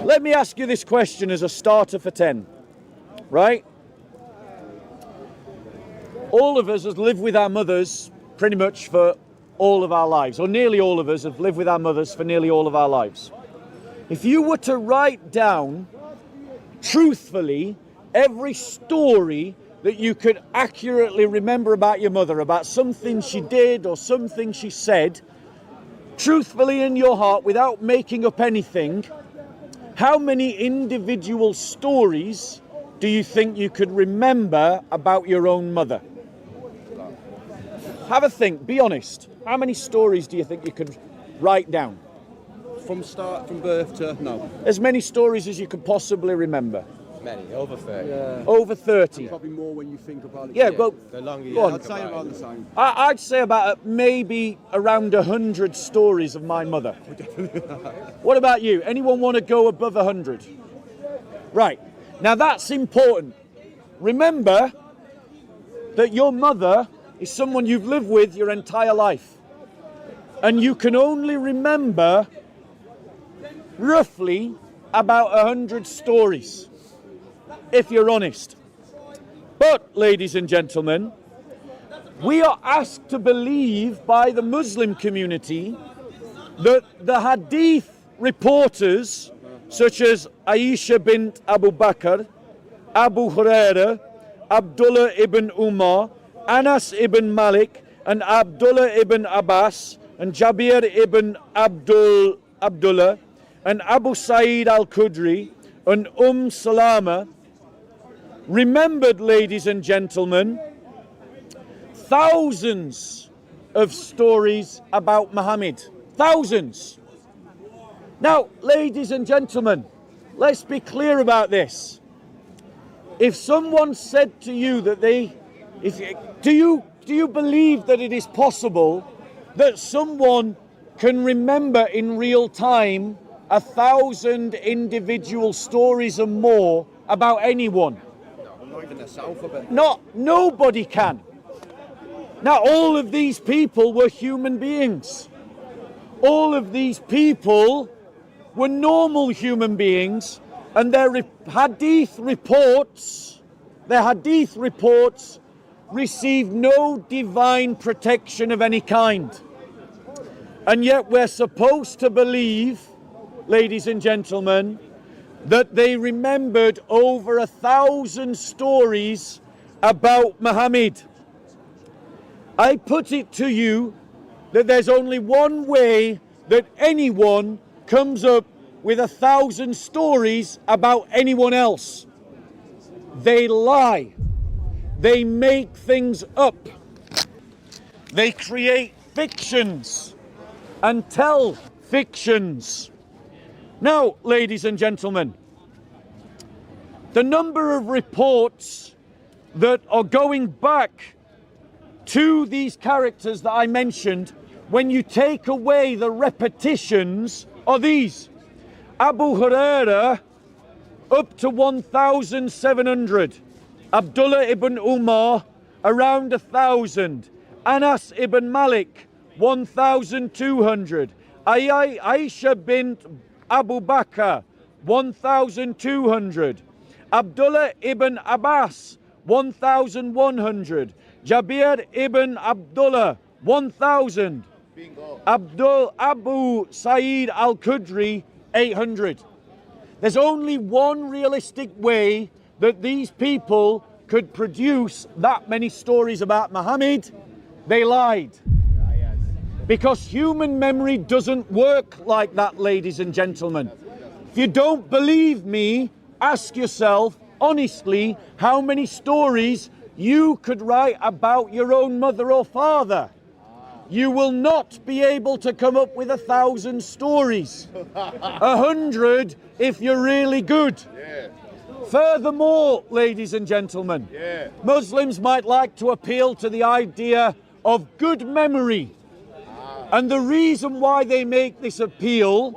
Let me ask you this question as a starter for 10, right? All of us have lived with our mothers pretty much for all of our lives, or nearly all of us have lived with our mothers for nearly all of our lives. If you were to write down, truthfully, every story that you could accurately remember about your mother, about something she did or something she said, truthfully in your heart, without making up anything, how many individual stories do you think you could remember about your own mother? Have a think, be honest. How many stories do you think you could write down? From birth to no. As many stories as you could possibly remember. Many, over 30. Yeah. Over 30. Probably more when you think about it. Yeah, well, The longer you go on. I'd say about the same. I'd say about maybe around 100 stories of my mother. What about you? Anyone want to go above 100? Right. Now that's important. Remember that your mother is someone you've lived with your entire life. And you can only remember roughly about 100 stories, if you're honest. But, ladies and gentlemen, we are asked to believe by the Muslim community that the Hadith reporters, such as Aisha bint Abu Bakr, Abu Huraira, Abdullah ibn Umar, Anas ibn Malik, and Abdullah ibn Abbas, and Jabir ibn Abdullah, and Abu Sa'id al-Khudri, and Salama, remembered, ladies and gentlemen, thousands of stories about Muhammad. Thousands. Now, ladies and gentlemen, let's be clear about this. If someone said to you that do you believe that it is possible that someone can remember in real time 1,000 individual stories and more about anyone? Not even the alphabet. Nobody can. Now, all of these people were human beings. All of these people were normal human beings, and their hadith reports received no divine protection of any kind. And yet we're supposed to believe, ladies and gentlemen, that they remembered over 1,000 stories about Muhammad. I put it to you that there's only one way that anyone comes up with 1,000 stories about anyone else. They lie. They make things up. They create fictions and tell fictions. Now, ladies and gentlemen, the number of reports that are going back to these characters that I mentioned, when you take away the repetitions, are these. Abu Huraira, up to 1,700. Abdullah ibn Umar, around 1,000. Anas ibn Malik, 1,200. Aisha bint Abu Bakr, 1,200. Abdullah ibn Abbas, 1,100. Jabir ibn Abdullah, 1,000. Abu Sa'id al-Khudri, 800. There's only one realistic way that these people could produce that many stories about Muhammad. They lied. Because human memory doesn't work like that, ladies and gentlemen. If you don't believe me, ask yourself honestly how many stories you could write about your own mother or father. You will not be able to come up with 1,000 stories. 100 if you're really good. Yeah. Furthermore, ladies and gentlemen, Muslims might like to appeal to the idea of good memory. And the reason why they make this appeal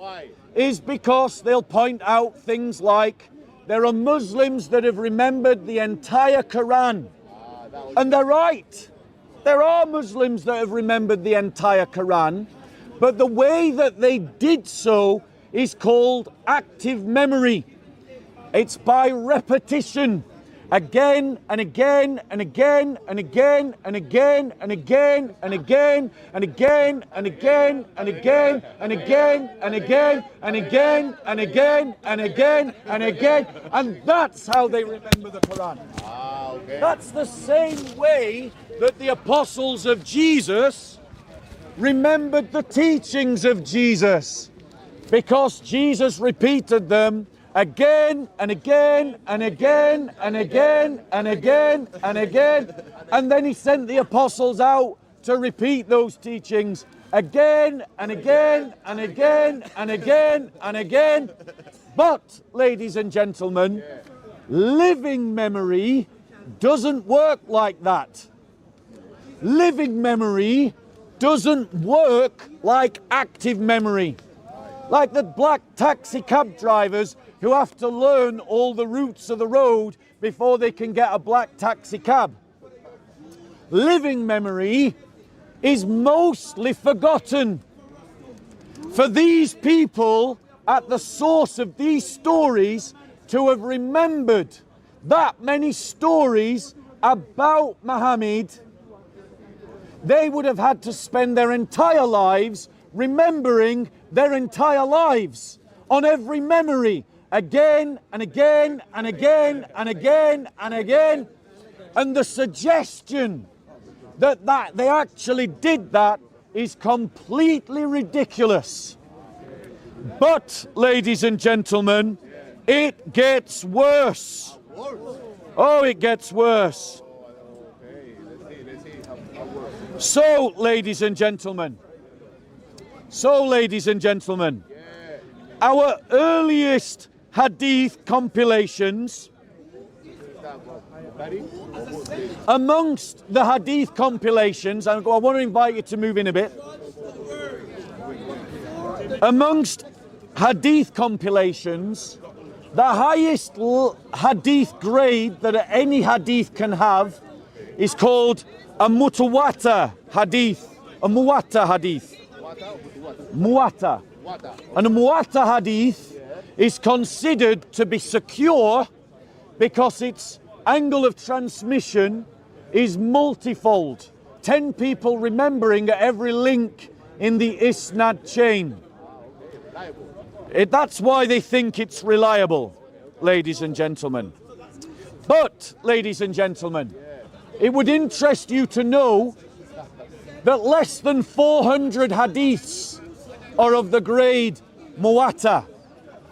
is because they'll point out things like there are Muslims that have remembered the entire Quran. And they're right. There are Muslims that have remembered the entire Quran, but the way that they did so is called active memory. It's by repetition, again and again and again and again and again and again and again and again and again and again and again and again and again and again and again and again, and that's how they remember the Quran. That's the same way that the apostles of Jesus remembered the teachings of Jesus, because Jesus repeated them again and again and again and again and again and again, and then he sent the apostles out to repeat those teachings again and again and again and again and again. But, ladies and gentlemen, living memory doesn't work like that. Living memory doesn't work like active memory. Like the black taxi cab drivers who have to learn all the routes of the road before they can get a black taxi cab. Living memory is mostly forgotten. For these people at the source of these stories to have remembered that many stories about Muhammad, they would have had to spend their entire lives remembering their entire lives on every memory again and again and again and again and again. And the suggestion that they actually did that is completely ridiculous. But, ladies and gentlemen, it gets worse. Oh, it gets worse. So, ladies and gentlemen, our earliest Hadith compilations, amongst the Hadith compilations, and I want to invite you to move in a bit, amongst Hadith compilations, the highest Hadith grade that any Hadith can have is called a mutawatir Hadith. A muwatta Hadith. Muwatta. And a muwatta Hadith is considered to be secure because its angle of transmission is multifold. 10 people remembering at every link in the isnad chain. That's why they think it's reliable, ladies and gentlemen. But, ladies and gentlemen, it would interest you to know that less than 400 hadiths are of the grade muwatta.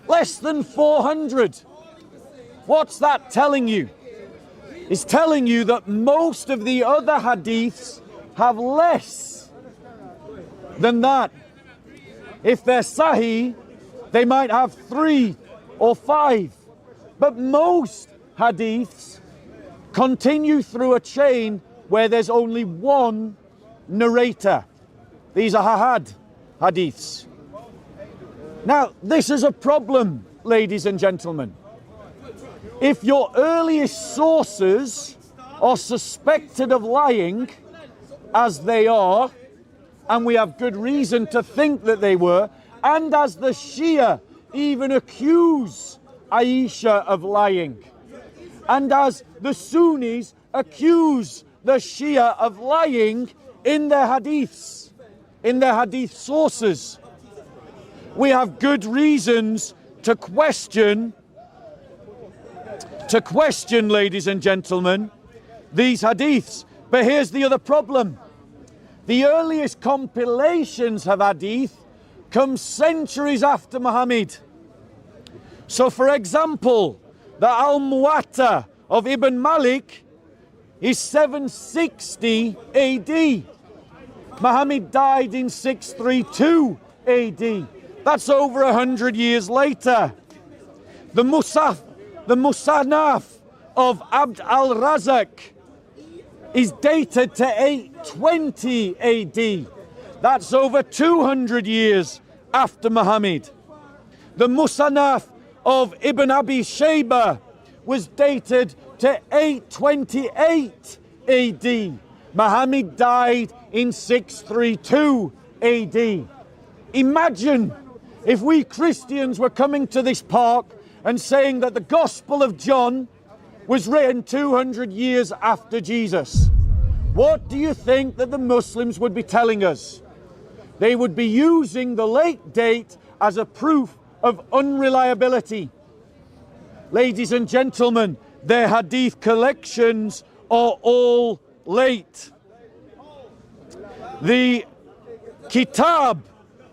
Less than 400. What's that telling you? It's telling you that most of the other hadiths have less than that. If they're sahih, they might have 3 or 5. But most hadiths continue through a chain where there's only one narrator. These are hadiths. Now, this is a problem, ladies and gentlemen. If your earliest sources are suspected of lying, as they are, and we have good reason to think that they were, and as the Shia even accuse Aisha of lying, and as the Sunnis accuse the Shia of lying in their hadiths, in their hadith sources, we have good reasons to question, ladies and gentlemen, these hadiths. But here's the other problem. The earliest compilations of hadith come centuries after Muhammad. So, for example, the Al-Muwatta of Ibn Malik is 760 AD. Muhammad died in 632 AD. That's over 100 years later. The Musannaf of Abd al-Razak is dated to 820 AD. That's over 200 years after Muhammad. The Musannaf of Ibn Abi Shayba was dated to 828 AD. Muhammad died in 632 AD. Imagine If we Christians were coming to this park and saying that the Gospel of John was written 200 years after Jesus, what do you think that the Muslims would be telling us? They would be using the late date as a proof of unreliability. Ladies and gentlemen, their hadith collections are all late. The Kitab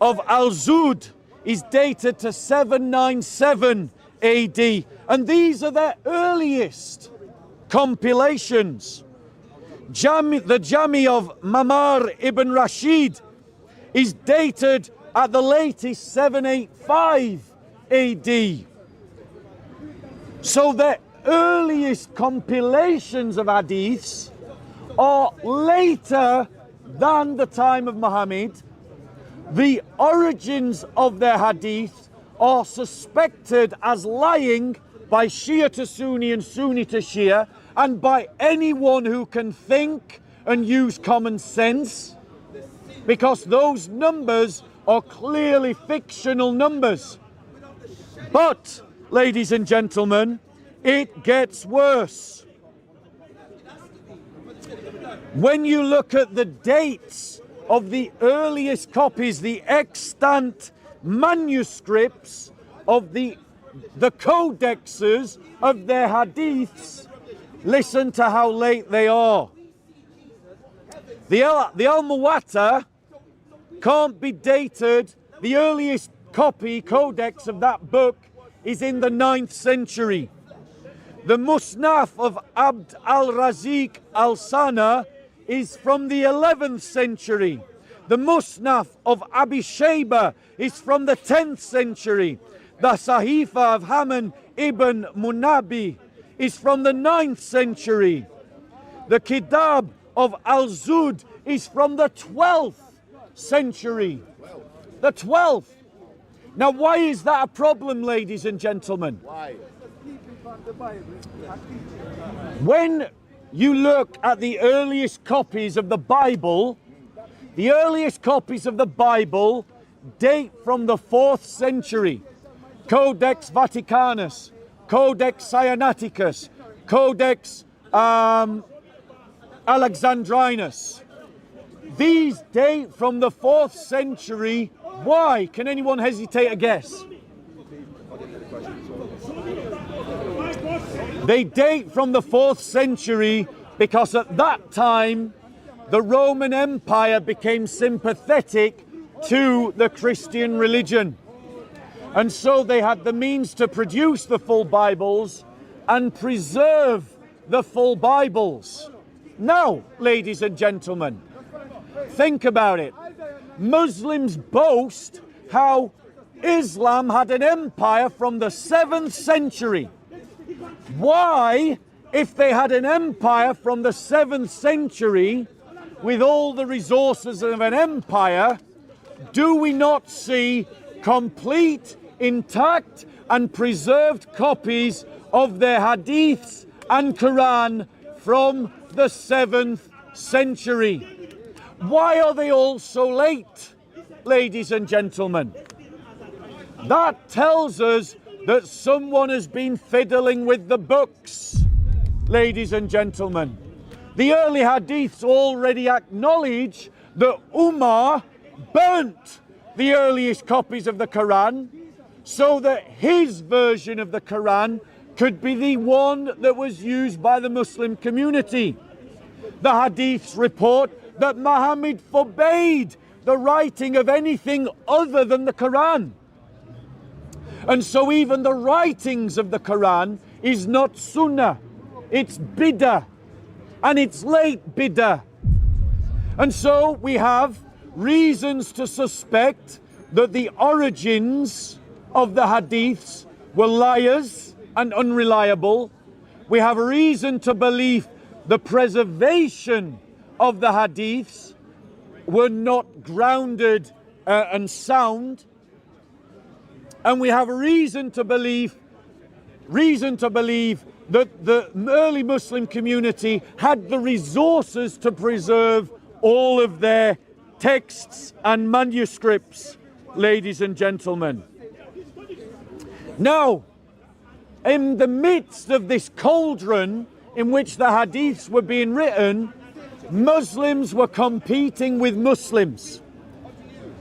of Al-Zud is dated to 797 AD, and these are their earliest compilations. The Jami of Mamar ibn Rashid is dated at the latest 785 AD. So the earliest compilations of hadiths are later than the time of Muhammad. The origins of their hadiths are suspected as lying by Shia to Sunni and Sunni to Shia, and by anyone who can think and use common sense, because those numbers are clearly fictional numbers. But, ladies and gentlemen, it gets worse. When you look at the dates of the earliest copies, the extant manuscripts of the codexes of their hadiths, listen to how late they are. The Al-Muwatta can't be dated. The earliest copy, codex of that book is in the 9th century. The Musnaf of Abd al-Raziq al-Sana is from the 11th century. The Musnaf of Abi Shayba is from the 10th century. The Sahifa of Haman ibn Munabi is from the 9th century. The Kitab of Al-Zud is from the 12th century. The 12th. Now, why is that a problem, ladies and gentlemen? Why? When you look at the earliest copies of the Bible, the earliest copies of the Bible date from the 4th century. Codex Vaticanus, Codex Sinaiticus, Codex Alexandrinus. These date from the 4th century. Why? Can anyone hesitate a guess? They date from the 4th century because at that time the Roman Empire became sympathetic to the Christian religion. And so they had the means to produce the full Bibles and preserve the full Bibles. Now, ladies and gentlemen, think about it. Muslims boast how Islam had an empire from the 7th century. Why, if they had an empire from the 7th century, with all the resources of an empire, do we not see complete, intact and preserved copies of their hadiths and Quran from the 7th century? Why are they all so late, ladies and gentlemen? That tells us that someone has been fiddling with the books, ladies and gentlemen. The early hadiths already acknowledge that Umar burnt the earliest copies of the Quran so that his version of the Quran could be the one that was used by the Muslim community. The hadiths report that Muhammad forbade the writing of anything other than the Quran. And so even the writings of the Quran is not sunnah, it's bid'ah, and it's late bid'ah. And so we have reasons to suspect that the origins of the hadiths were liars and unreliable. We have reason to believe the preservation of the hadiths were not grounded and sound. And we have reason to believe that the early Muslim community had the resources to preserve all of their texts and manuscripts. ladies and gentlemen. Now, in the midst of this cauldron in which the hadiths were being written, Muslims were competing with Muslims.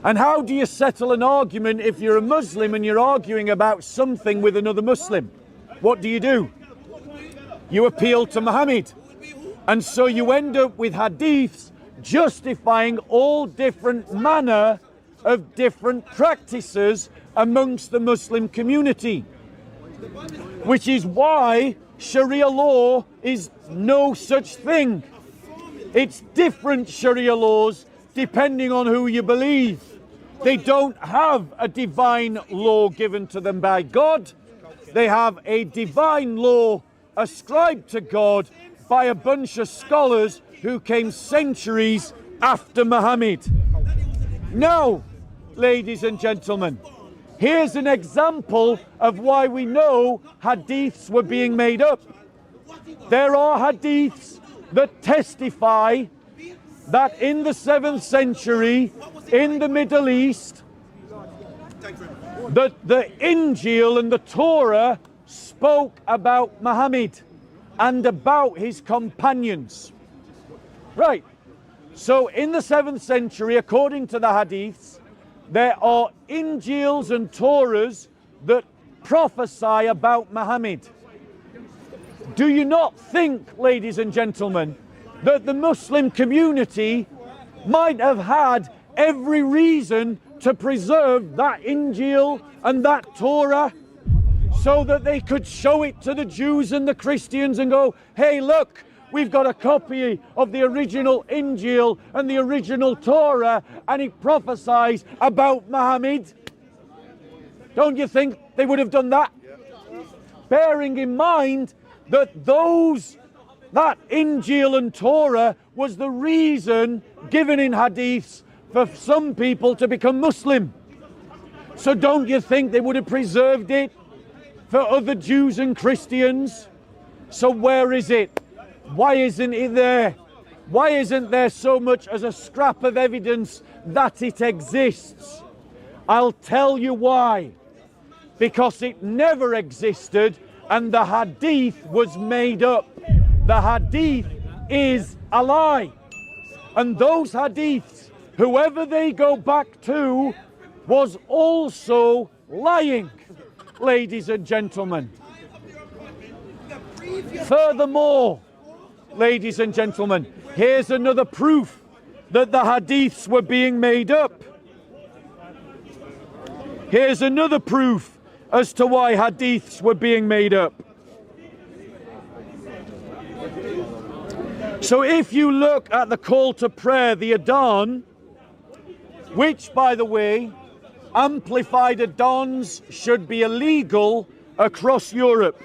And how do you settle an argument if you're a Muslim and you're arguing about something with another Muslim? What do? You appeal to Muhammad. And so you end up with hadiths justifying all different manner of different practices amongst the Muslim community. Which is why Sharia law is no such thing. It's different Sharia laws depending on who you believe. They don't have a divine law given to them by God. They have a divine law ascribed to God by a bunch of scholars who came centuries after Muhammad. Now, ladies and gentlemen, here's an example of why we know hadiths were being made up. There are hadiths that testify that in the 7th century in the Middle East, that the Injil and the Torah spoke about Muhammad and about his companions. Right. So in the 7th century, according to the hadiths, there are Injils and Torahs that prophesy about Muhammad. Do you not think, ladies and gentlemen, that the Muslim community might have had every reason to preserve that Injil and that Torah so that they could show it to the Jews and the Christians and go, hey, look, we've got a copy of the original Injil and the original Torah, and it prophesies about Muhammad? Don't you think they would have done that? Bearing in mind that that Injil and Torah was the reason given in hadiths for some people to become Muslim. So don't you think they would have preserved it for other Jews and Christians? So where is it? Why isn't it there? Why isn't there so much as a scrap of evidence that it exists? I'll tell you why. Because it never existed and the hadith was made up. The hadith is a lie. And those hadiths, whoever they go back to, was also lying, ladies and gentlemen. Furthermore, ladies and gentlemen, here's another proof that the hadiths were being made up. Here's another proof as to why hadiths were being made up. So if you look at the call to prayer, the Adhan, which, by the way, amplified Adhans should be illegal across Europe.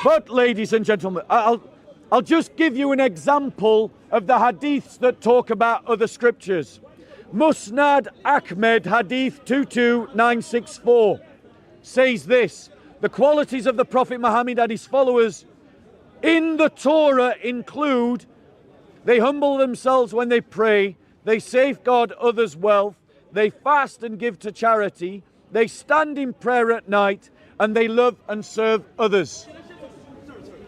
But, ladies and gentlemen, I'll just give you an example of the hadiths that talk about other scriptures. Musnad Ahmed Hadith 22964 says this: the qualities of the Prophet Muhammad and his followers in the Torah include: they humble themselves when they pray, they safeguard others' wealth, they fast and give to charity, they stand in prayer at night, and they love and serve others.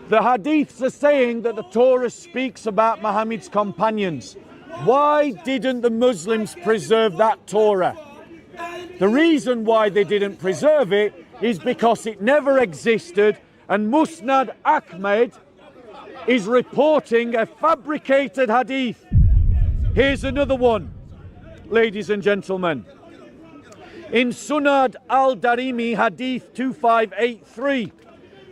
The hadiths are saying that the Torah speaks about Muhammad's companions. Why didn't the Muslims preserve that Torah? The reason why they didn't preserve it is because it never existed, and Musnad Ahmed is reporting a fabricated hadith. Here's another one, ladies and gentlemen. In Sunad al-Darimi Hadith 2583,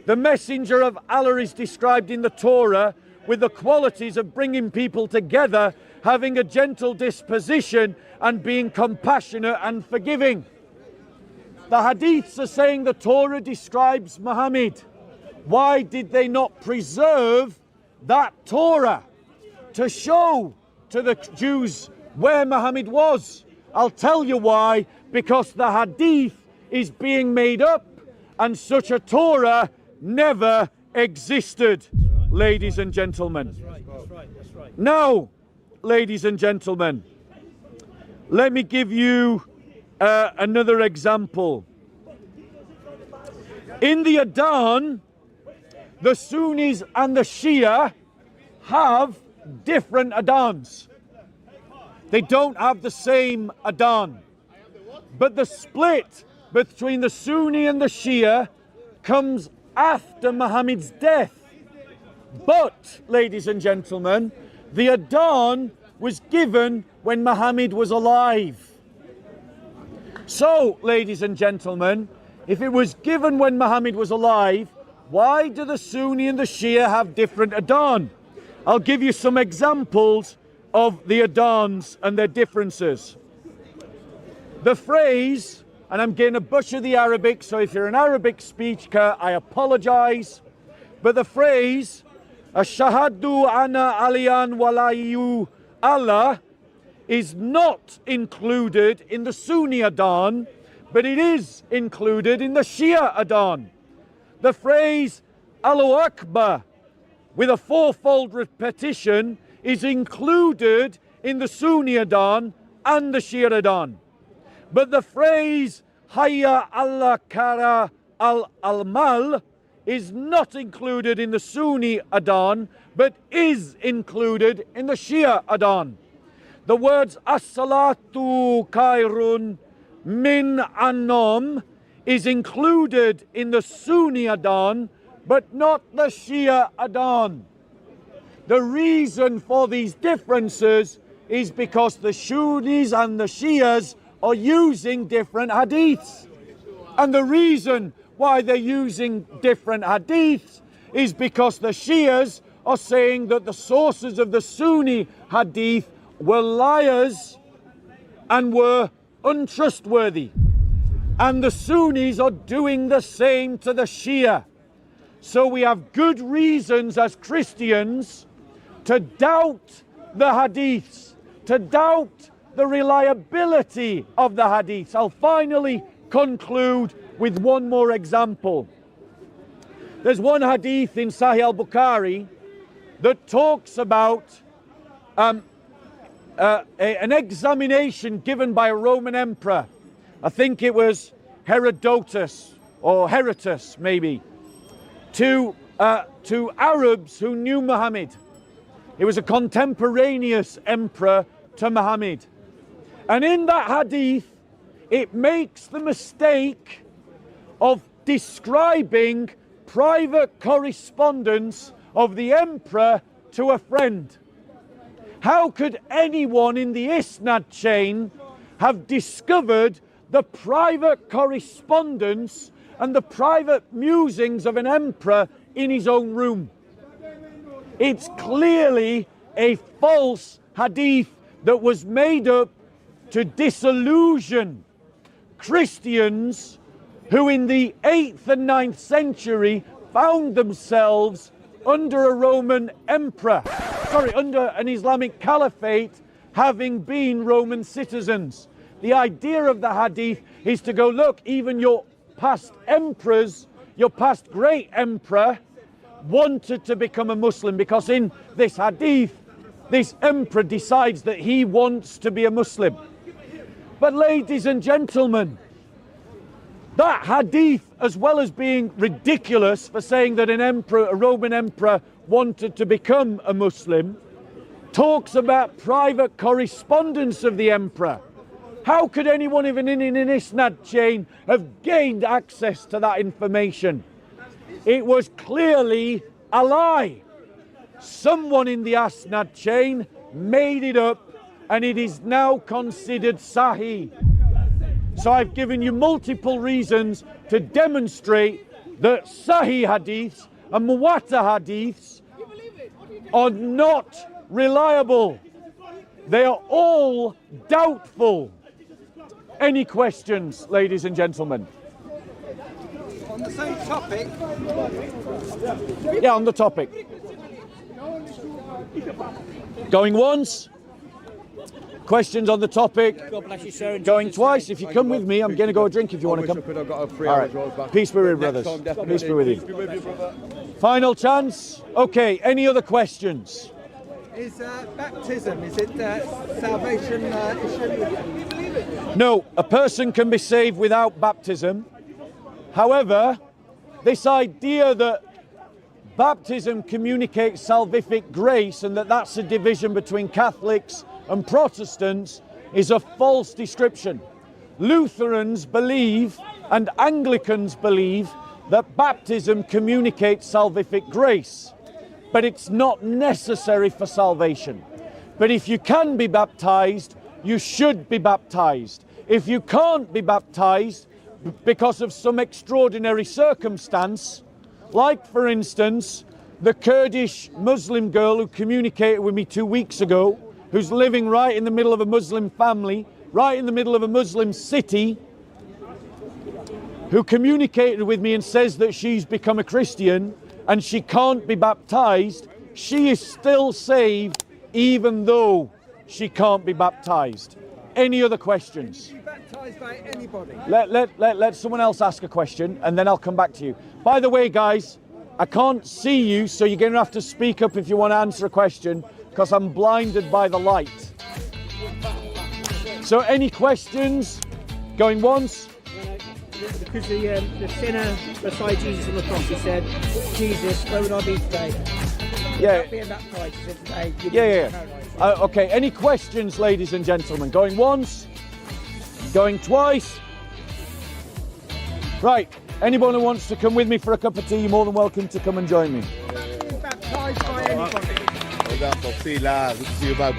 the messenger of Allah is described in the Torah with the qualities of bringing people together, having a gentle disposition, and being compassionate and forgiving. The hadiths are saying the Torah describes Muhammad. Why did they not preserve that Torah to show to the Jews where Muhammad was? I'll tell you why. Because the hadith is being made up and such a Torah never existed, ladies and gentlemen. Now, ladies and gentlemen, let me give you another example. In the Adhan, the Sunnis and the Shia have different Adhans. They don't have the same Adhan. But the split between the Sunni and the Shia comes after Muhammad's death. But, ladies and gentlemen, the Adhan was given when Muhammad was alive. So, ladies and gentlemen, if it was given when Muhammad was alive, why do the Sunni and the Shia have different Adhan? I'll give you some examples of the Adhans and their differences. The phrase, and I'm going to butcher the Arabic, so if you're an Arabic speaker, I apologize, but the phrase, Ashhadu anna aliyan waliyu Allah, is not included in the Sunni Adhan, but it is included in the Shia Adhan. The phrase Allahu Akbar with a fourfold repetition is included in the Sunni Adhan and the Shia Adhan. But the phrase Hayya Allah Kara al-Mal is not included in the Sunni Adhan, but is included in the Shia Adhan. The words As-salatu khairun min an-nawm is included in the Sunni Adhan, but not the Shia Adhan. The reason for these differences is because the Sunnis and the Shias are using different hadiths. And the reason why they're using different hadiths is because the Shias are saying that the sources of the Sunni hadith were liars and were untrustworthy. And the Sunnis are doing the same to the Shia. So we have good reasons as Christians to doubt the hadiths, to doubt the reliability of the hadiths. I'll finally conclude with one more example. There's one hadith in Sahih al-Bukhari that talks about an examination given by a Roman emperor. I think it was Herodotus or Herodotus maybe, to Arabs who knew Muhammad. He was a contemporaneous emperor to Muhammad. And in that hadith, it makes the mistake of describing private correspondence of the emperor to a friend. How could anyone in the Isnad chain have discovered the private correspondence and the private musings of an emperor in his own room? It's clearly a false hadith that was made up to disillusion Christians who in the 8th and 9th century found themselves under a Roman emperor, under an Islamic caliphate, having been Roman citizens. The idea of the hadith is to go, look, even your past emperors, your past great emperor wanted to become a Muslim, because in this hadith, this emperor decides that he wants to be a Muslim. But ladies and gentlemen, that hadith, as well as being ridiculous for saying that an emperor, a Roman emperor, wanted to become a Muslim, talks about private correspondence of the emperor. How could anyone even in an Isnad chain have gained access to that information? It was clearly a lie. Someone in the Isnad chain made it up, and it is now considered Sahih. So I've given you multiple reasons to demonstrate that Sahih hadiths and Muwatta hadiths are not reliable. They are all doubtful. Any questions, ladies and gentlemen? On the same topic. Yeah, on the topic. Going once? Questions on the topic? God bless you, sir. Going twice. If you come with me, I'm going to go a drink if you want to come. I've got a 3 All hours road right. back. Peace be with you, brothers. Peace be with you. Final chance. Okay. Any other questions? Is baptism, is it salvation issue? No, a person can be saved without baptism. However, this idea that baptism communicates salvific grace and that's a division between Catholics and Protestants is a false description. Lutherans believe and Anglicans believe that baptism communicates salvific grace, but it's not necessary for salvation. But if you can be baptized, you should be baptized. If you can't be baptized because of some extraordinary circumstance, like for instance, the Kurdish Muslim girl who communicated with me 2 weeks ago, who's living right in the middle of a Muslim family, right in the middle of a Muslim city, who communicated with me and says that she's become a Christian and she can't be baptized, she is still saved even though she can't be baptized. Any other questions? Can you be baptized by anybody? Let someone else ask a question and then I'll come back to you. By the way, guys, I can't see you, so you're going to have to speak up if you want to answer a question because I'm blinded by the light. So any questions? Going once? Because the sinner beside Jesus on the cross, he said, Jesus, where would I be today? Yeah. Being baptized, he said today, Yeah. Okay, any questions, ladies and gentlemen? Going once? Going twice? Right, anyone who wants to come with me for a cup of tea, you're more than welcome to come and join me. Being baptized by anybody. Regarde ton pied là, vu que tu es bas,